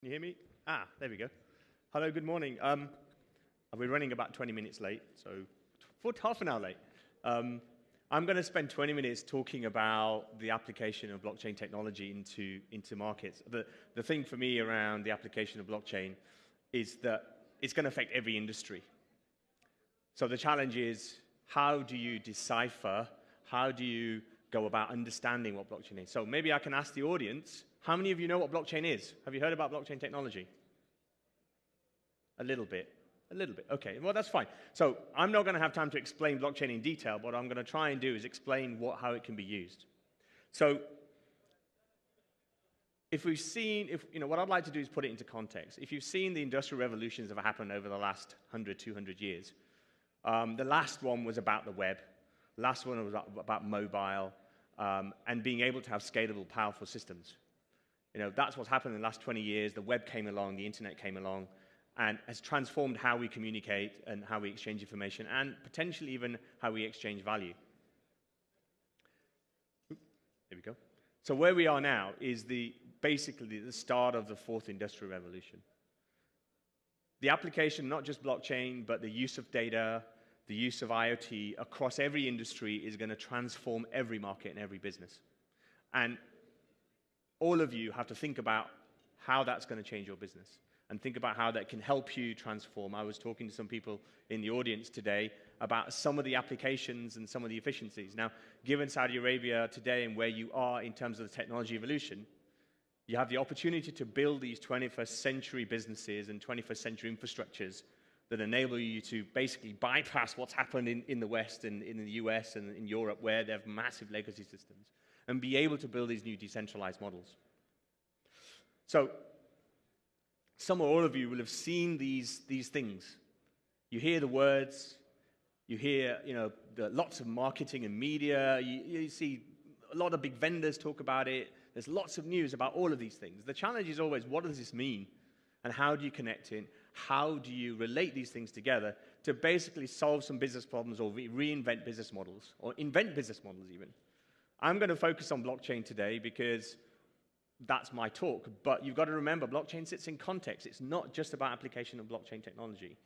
Can you hear me? There we go. Hello, good morning. We're running about 20 minutes late, so half an hour late. I'm going to spend 20 minutes talking about the application of blockchain technology into markets. The thing for me around the application of blockchain is that it's going to affect every industry. So the challenge is, how do you decipher, how do you go about understanding what blockchain is? So maybe I can ask the audience, how many of you know what blockchain is? Have you heard about blockchain technology? A little bit. A little bit. Okay, well, that's fine. So I'm not going to have time to explain blockchain in detail. What I'm going to try and do is explain how it can be used. So what I'd like to do is put it into context. If you've seen the industrial revolutions that have happened over the last 100, 200 years, the last one was about the web. The last one was about mobile and being able to have scalable, powerful systems. That's what's happened in the last 20 years. The web came along, the internet came along, and has transformed how we communicate and how we exchange information, and potentially even how we exchange value. There we go. So where we are now is basically the start of the fourth industrial revolution. The application, not just blockchain, but the use of data, the use of IoT across every industry is going to transform every market and every business. And all of you have to think about how that's going to change your business and think about how that can help you transform. I was talking to some people in the audience today about some of the applications and some of the efficiencies. Now, given Saudi Arabia today and where you are in terms of the technology evolution, you have the opportunity to build these 21st century businesses and 21st century infrastructures that enable you to basically bypass what's happened in the West and in the US and in Europe, where they have massive legacy systems, and be able to build these new decentralized models. So some or all of you will have seen these things. You hear the words, you hear lots of marketing and media, you see a lot of big vendors talk about it. There's lots of news about all of these things. The challenge is always, what does this mean? And how do you connect in? How do you relate these things together to basically solve some business problems or reinvent business models, or invent business models even? I'm going to focus on blockchain today because that's my talk, but you've got to remember, blockchain sits in context. It's not just about application of blockchain technology.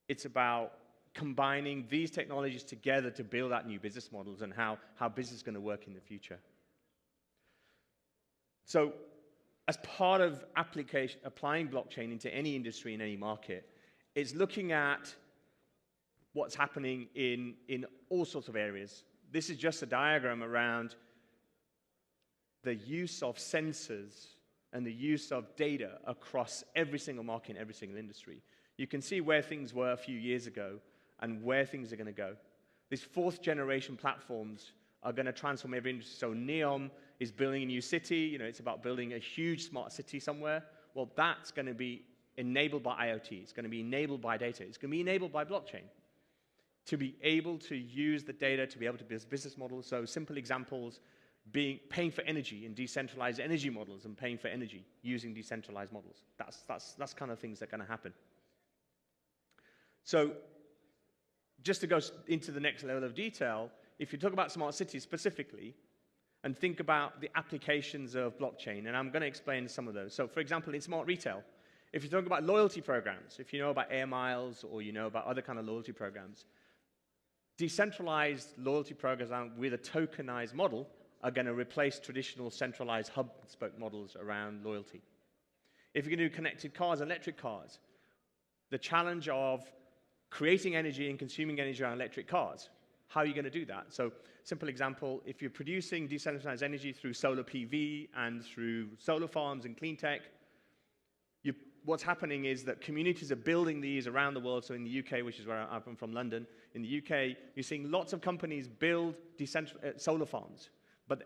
It's about combining these technologies together to build out new business models and how business is going to work in the future. So as part of applying blockchain into any industry in any market, is looking at what's happening in all sorts of areas. This is just a diagram around the use of sensors and the use of data across every single market in every single industry. You can see where things were a few years ago and where things are going to go. These fourth generation platforms are going to transform every industry. So NEOM is building a new city. It's about building a huge smart city somewhere. Well, that's going to be enabled by IoT. It's going to be enabled by data. It's going to be enabled by blockchain to be able to use the data to be able to build business models. So simple examples being paying for energy in decentralized energy models and paying for energy using decentralized models. That's kind of things that are going to happen. So just to go into the next level of detail, if you talk about smart cities specifically, and think about the applications of blockchain, and I'm going to explain some of those. So for example, in smart retail, if you talk about loyalty programs, if you know about Air Miles or you know about other kind of loyalty programs, decentralized loyalty programs with a tokenized model are going to replace traditional centralized hub-and-spoke models around loyalty. If you're going to do connected cars, electric cars, the challenge of creating energy and consuming energy around electric cars, how are you going to do that? So, simple example, if you're producing decentralized energy through solar PV and through solar farms and clean tech, what's happening is that communities are building these around the world. So in the UK, which is where I'm from, London, in the UK, you're seeing lots of companies build solar farms,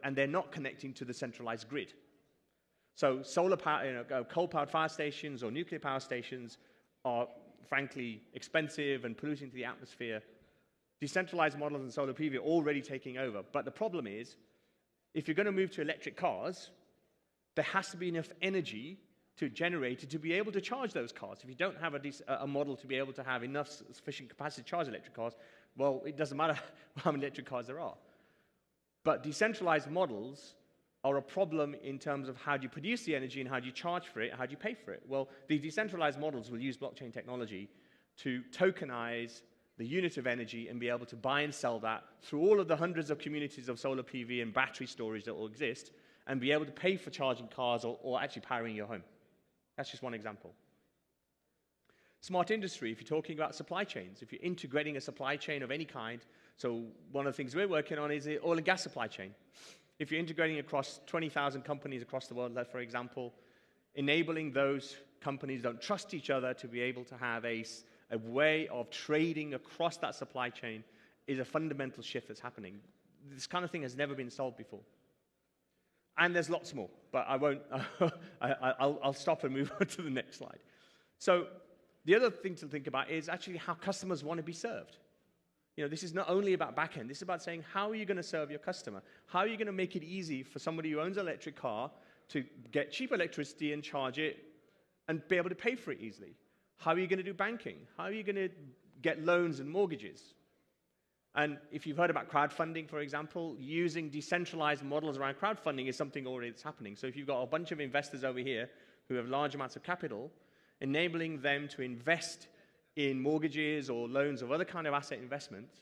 and they're not connecting to the centralized grid. So solar power, coal-powered fire stations or nuclear power stations are frankly expensive and polluting to the atmosphere. Decentralized models and solar PV are already taking over. But the problem is, if you're going to move to electric cars, there has to be enough energy to generate it to be able to charge those cars. If you don't have a model to be able to have enough sufficient capacity to charge electric cars, well, it doesn't matter how many electric cars there are. But decentralized models are a problem in terms of how do you produce the energy and how do you charge for it, how do you pay for it? Well, the decentralized models will use blockchain technology to tokenize the unit of energy and be able to buy and sell that through all of the hundreds of communities of solar PV and battery storage that will exist, and be able to pay for charging cars or actually powering your home. That's just one example. Smart industry, if you're talking about supply chains, if you're integrating a supply chain of any kind, so one of the things we're working on is the oil and gas supply chain. If you're integrating across 20,000 companies across the world, for example, enabling those companies don't trust each other to be able to have a way of trading across that supply chain is a fundamental shift that's happening. This kind of thing has never been solved before. And there's lots more, but I won't, I'll stop and move on to the next slide. So the other thing to think about is actually how customers want to be served. You know, this is not only about backend. This is about saying, how are you going to serve your customer? How are you going to make it easy for somebody who owns an electric car to get cheap electricity and charge it and be able to pay for it easily? How are you going to do banking? How are you going to get loans and mortgages? And if you've heard about crowdfunding, for example, using decentralized models around crowdfunding is something already that's happening. So if you've got a bunch of investors over here who have large amounts of capital, enabling them to invest in mortgages or loans or other kind of asset investments,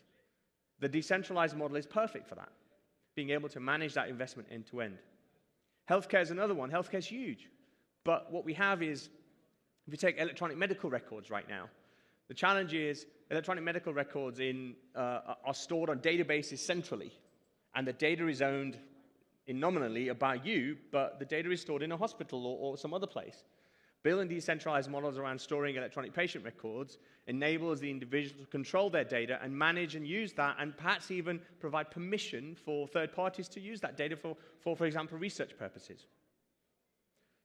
the decentralized model is perfect for that, being able to manage that investment end to end. Healthcare is another one. Healthcare is huge. But what we have is, if you take electronic medical records right now, the challenge is electronic medical records are stored on databases centrally, and the data is owned nominally by you, but the data is stored in a hospital or some other place. Building decentralized models around storing electronic patient records enables the individual to control their data and manage and use that, and perhaps even provide permission for third parties to use that data for example, research purposes.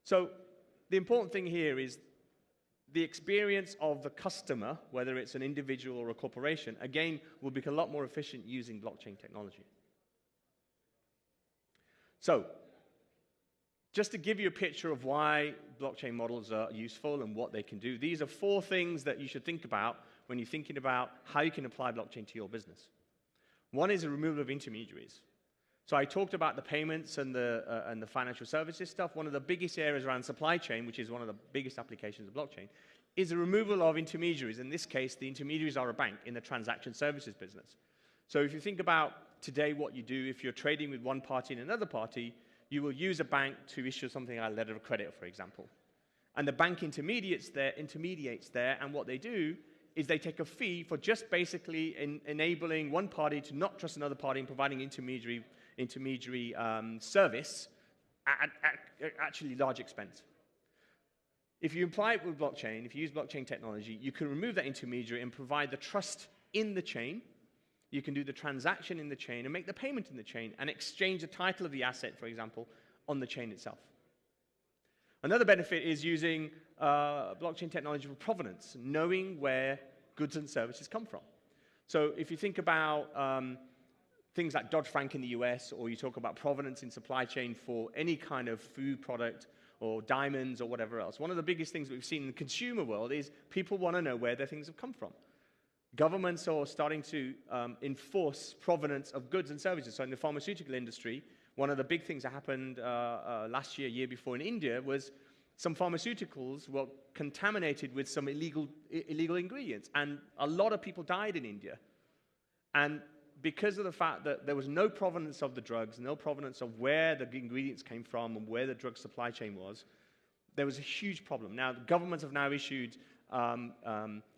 So the important thing here is the experience of the customer, whether it's an individual or a corporation, again, will become a lot more efficient using blockchain technology. So, just to give you a picture of why blockchain models are useful and what they can do, these are 4 things that you should think about when you're thinking about how you can apply blockchain to your business. One is the removal of intermediaries. So I talked about the payments and the financial services stuff. One of the biggest areas around supply chain, which is one of the biggest applications of blockchain, is the removal of intermediaries. In this case, the intermediaries are a bank in the transaction services business. So if you think about today what you do, if you're trading with one party and another party, you will use a bank to issue something like a letter of credit, for example. And the bank intermediates there, and what they do is they take a fee for just basically enabling one party to not trust another party and providing intermediary service at actually large expense. If you apply it with blockchain, if you use blockchain technology, you can remove that intermediary and provide the trust in the chain. You can do the transaction in the chain and make the payment in the chain and exchange the title of the asset, for example, on the chain itself. Another benefit is using blockchain technology for provenance, knowing where goods and services come from. So if you think about things like Dodd-Frank in the US, or you talk about provenance in supply chain for any kind of food product or diamonds or whatever else, one of the biggest things we've seen in the consumer world is people want to know where their things have come from. Governments are starting to enforce provenance of goods and services. So in the pharmaceutical industry, one of the big things that happened last year before in India was some pharmaceuticals were contaminated with some illegal ingredients. And a lot of people died in India. And because of the fact that there was no provenance of the drugs, no provenance of where the ingredients came from and where the drug supply chain was, there was a huge problem. Now, the governments have now issued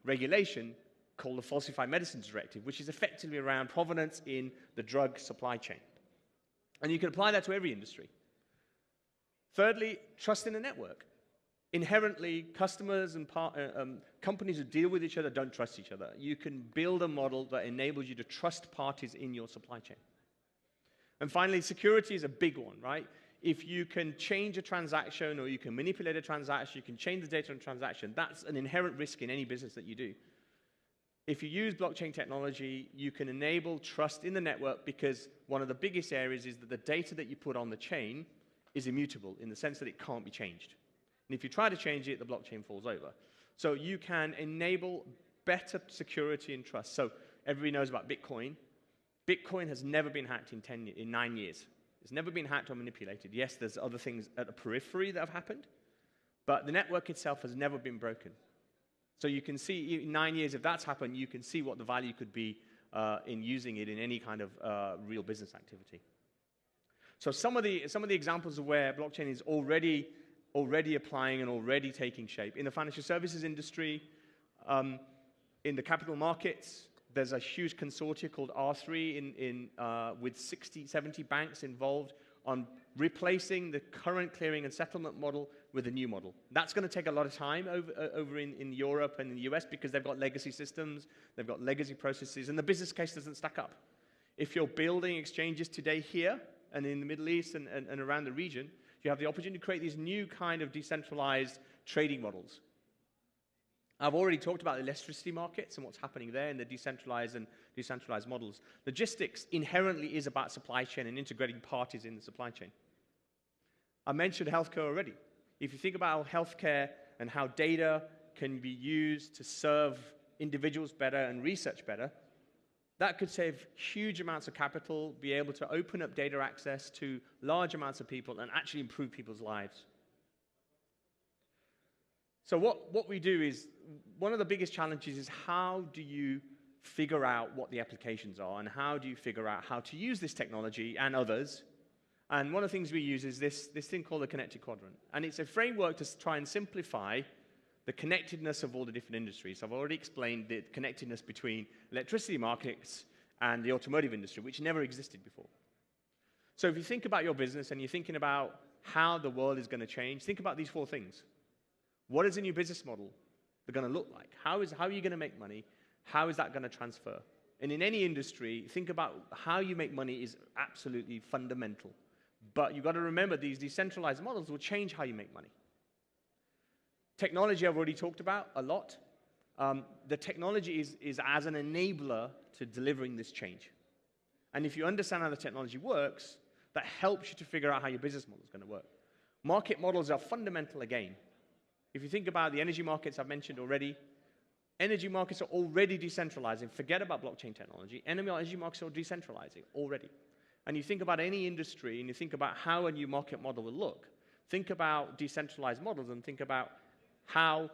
regulation called the Falsified Medicines Directive, which is effectively around provenance in the drug supply chain. And you can apply that to every industry. Thirdly, trust in the network. Inherently, customers and companies who deal with each other don't trust each other. You can build a model that enables you to trust parties in your supply chain. And finally, security is a big one, right? If you can change a transaction or you can manipulate a transaction, you can change the data on a transaction, that's an inherent risk in any business that you do. If you use blockchain technology, you can enable trust in the network, because one of the biggest areas is that the data that you put on the chain is immutable in the sense that it can't be changed. And if you try to change it, the blockchain falls over. So you can enable better security and trust. So everybody knows about Bitcoin. Bitcoin has never been hacked in 9 years. It's never been hacked or manipulated. Yes, there's other things at the periphery that have happened, but the network itself has never been broken. So you can see, in 9 years, if that's happened, you can see what the value could be in using it in any kind of real business activity. So some of the examples of where blockchain is already applying and already taking shape. In the financial services industry, in the capital markets, there's a huge consortia called R3 with 60, 70 banks involved on replacing the current clearing and settlement model with a new model. That's going to take a lot of time over in Europe and in the US because they've got legacy systems, they've got legacy processes, and the business case doesn't stack up. If you're building exchanges today here and in the Middle East and around the region, you have the opportunity to create these new kind of decentralized trading models. I've already talked about the electricity markets and what's happening there in the decentralized models. Logistics inherently is about supply chain and integrating parties in the supply chain. I mentioned healthcare already. If you think about healthcare and how data can be used to serve individuals better and research better, that could save huge amounts of capital, be able to open up data access to large amounts of people and actually improve people's lives. So what we do is, one of the biggest challenges is how do you figure out what the applications are and how do you figure out how to use this technology and others. And one of the things we use is this thing called the Connected Quadrant. And it's a framework to try and simplify the connectedness of all the different industries. I've already explained the connectedness between electricity markets and the automotive industry, which never existed before. So if you think about your business and you're thinking about how the world is going to change, think about these 4 things. What is a new business model going to look like? How are you going to make money? How is that going to transfer? And in any industry, think about how you make money is absolutely fundamental. But you've got to remember these decentralized models will change how you make money. Technology I've already talked about a lot. The technology is as an enabler to delivering this change. And if you understand how the technology works, that helps you to figure out how your business model is going to work. Market models are fundamental again. If you think about the energy markets I've mentioned already, energy markets are already decentralizing. Forget about blockchain technology. Energy markets are decentralizing already. And you think about any industry and you think about how a new market model will look. Think about decentralized models and think about how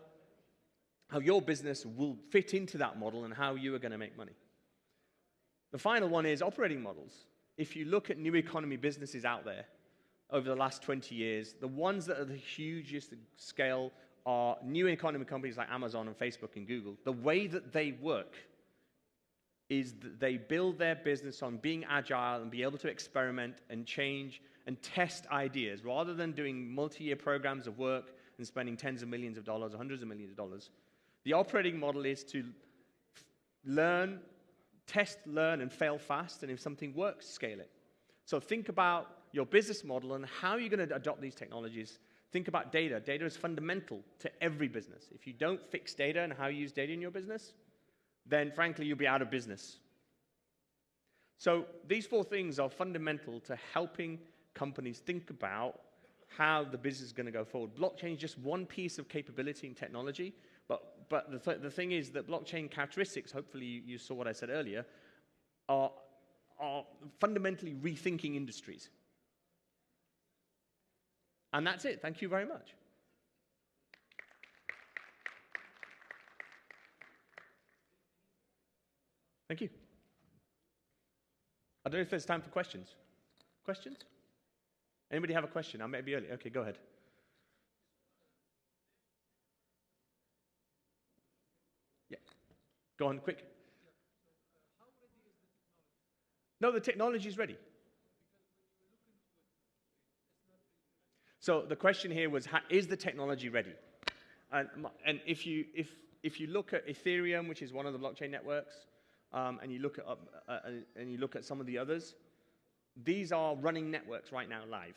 your business will fit into that model and how you are going to make money. The final one is operating models. If you look at new economy businesses out there over the last 20 years, the ones that are the hugest scale are new economy companies like Amazon and Facebook and Google. The way that they work is that they build their business on being agile and be able to experiment and change and test ideas rather than doing multi-year programs of work and spending tens of millions of dollars or hundreds of millions of dollars. The operating model is to learn, test, learn, and fail fast, and if something works, scale it. So think about your business model and how you're going to adopt these technologies. Think about data. Data is fundamental to every business. If you don't fix data and how you use data in your business, then frankly, you'll be out of business. So these 4 things are fundamental to helping companies think about how the business is going to go forward. Blockchain is just one piece of capability and technology, but the thing is that blockchain characteristics, hopefully you saw what I said earlier, are fundamentally rethinking industries. And that's it. Thank you very much. Thank you. I don't know if there's time for questions. Questions? Anybody have a question? I may be early. Okay, go ahead. Yeah. Go on, quick. How ready is the technology? No, the technology is ready. So the question here was, is the technology ready? And if you look at Ethereum, which is one of the blockchain networks, and you look at some of the others, these are running networks right now live.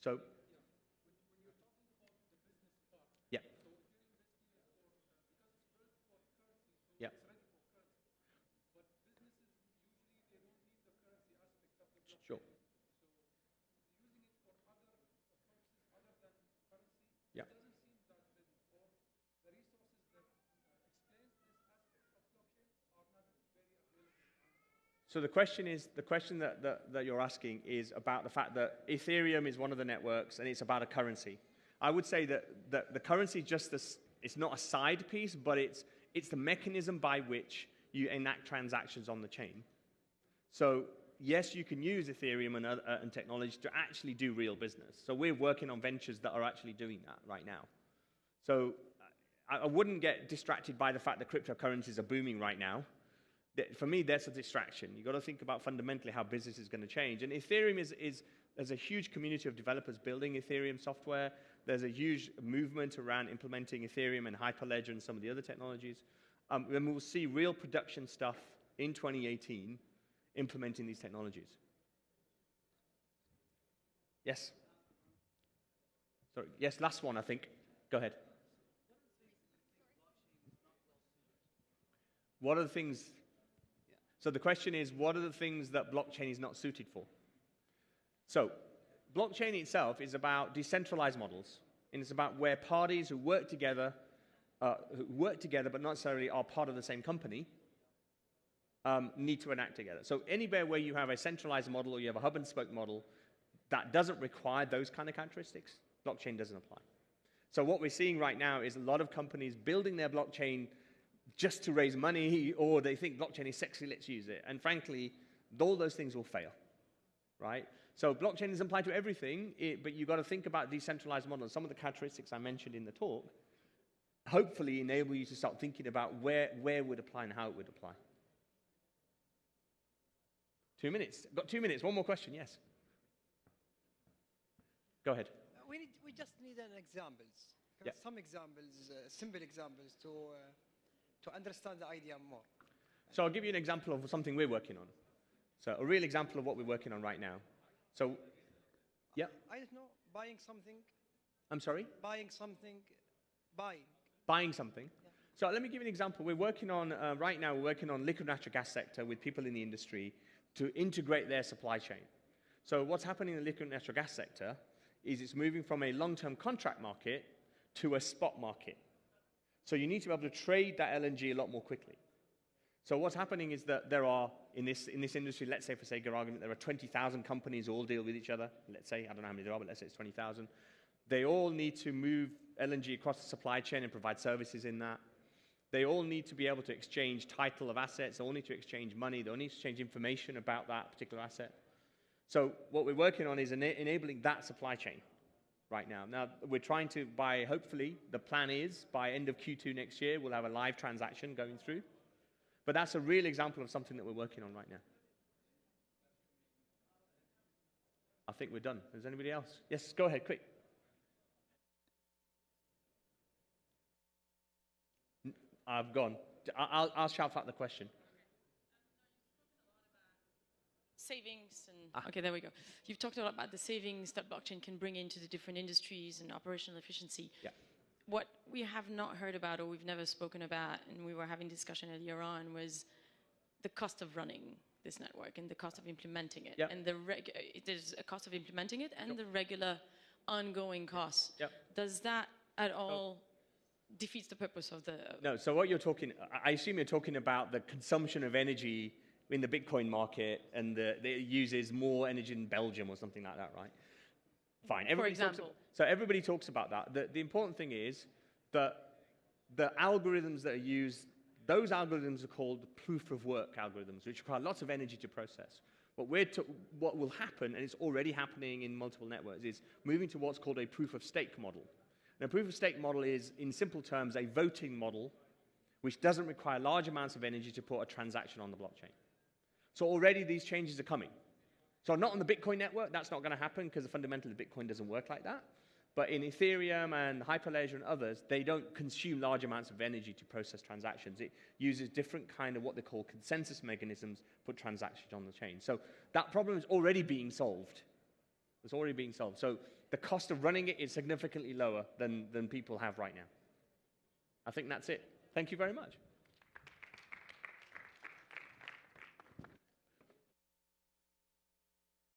So, When you're talking about the business part, yeah, so Ethereum basically is for, because it's built for currency, so yeah, it's ready for currency. But businesses, usually they don't need the currency aspect of the blockchain. sure, So using it for other purposes other than currency, yeah. it doesn't seem that ready. Or the resources that explains this aspect of blockchain are not very available. So the question that you're asking is about the fact that Ethereum is one of the networks and it's about a currency. I would say that the currency is just this, it's not a side piece, but it's the mechanism by which you enact transactions on the chain. So yes, you can use Ethereum and technology to actually do real business. So we're working on ventures that are actually doing that right now. So I wouldn't get distracted by the fact that cryptocurrencies are booming right now. For me, that's a distraction. You've got to think about fundamentally how business is going to change. And Ethereum there's a huge community of developers building Ethereum software. There's a huge movement around implementing Ethereum and Hyperledger and some of the other technologies. And we'll see real production stuff in 2018 implementing these technologies. Yes? Sorry. Yes, last one, I think. Go ahead. What are the things? So the question is, what are the things that blockchain is not suited for? So blockchain itself is about decentralized models, and it's about where parties who work together but not necessarily are part of the same company, need to enact together. So anywhere where you have a centralized model or you have a hub and spoke model that doesn't require those kind of characteristics, blockchain doesn't apply. So what we're seeing right now is a lot of companies building their blockchain just to raise money, or they think blockchain is sexy, let's use it. And frankly, all those things will fail, right? So blockchain doesn't apply to everything, but you've got to think about decentralized models. Some of the characteristics I mentioned in the talk hopefully enable you to start thinking about where it would apply and how it would apply. 2 minutes. Got 2 minutes. One more question. Yes. Go ahead. We just need an examples. Yeah. Some examples, simple examples to understand the idea more. So I'll give you an example of something we're working on. So a real example of what we're working on right now. So, yeah. I don't know, buying something. I'm sorry? Buying something. Buying something. Yeah. So let me give you an example. We're working on, right now, we're working on liquid natural gas sector with people in the industry to integrate their supply chain. So what's happening in the liquid natural gas sector is it's moving from a long-term contract market to a spot market. So you need to be able to trade that LNG a lot more quickly. So what's happening is that there are, in this industry, let's say for sake of argument, there are 20,000 companies who all deal with each other. Let's say, I don't know how many there are, but let's say it's 20,000. They all need to move LNG across the supply chain and provide services in that. They all need to be able to exchange title of assets. They all need to exchange money. They all need to exchange information about that particular asset. So what we're working on is enabling that supply chain right now. Now, we're trying to, hopefully, the plan is, by end of Q2 next year, we'll have a live transaction going through. But that's a real example of something that we're working on right now. I think we're done. Is anybody else? Yes, go ahead, quick. I've gone. I'll shout out the question. Savings and okay, there we go. You've talked a lot about the savings that blockchain can bring into the different industries and operational efficiency. Yeah. What we have not heard about, or we've never spoken about, and we were having discussion earlier on, was the cost of running this network and the cost of implementing it. Yep. And there's a cost of implementing it and the regular ongoing costs. Yep. Does that at all defeats the purpose of the... No, so what you're talking, I assume you're talking about the consumption of energy in the Bitcoin market, and it uses more energy in Belgium or something like that, right? Fine. For example. So everybody talks about that. The important thing is that the algorithms that are used, those algorithms are called proof of work algorithms, which require lots of energy to process. What will happen, and it's already happening in multiple networks, is moving to what's called a proof of stake model. And a proof of stake model is, in simple terms, a voting model which doesn't require large amounts of energy to put a transaction on the blockchain. So already these changes are coming. So not on the Bitcoin network, that's not going to happen because fundamentally Bitcoin doesn't work like that. But in Ethereum and Hyperledger and others, they don't consume large amounts of energy to process transactions. It uses different kind of what they call consensus mechanisms to put transactions on the chain. So that problem is already being solved. It's already being solved. So the cost of running it is significantly lower than people have right now. I think that's it. Thank you very much.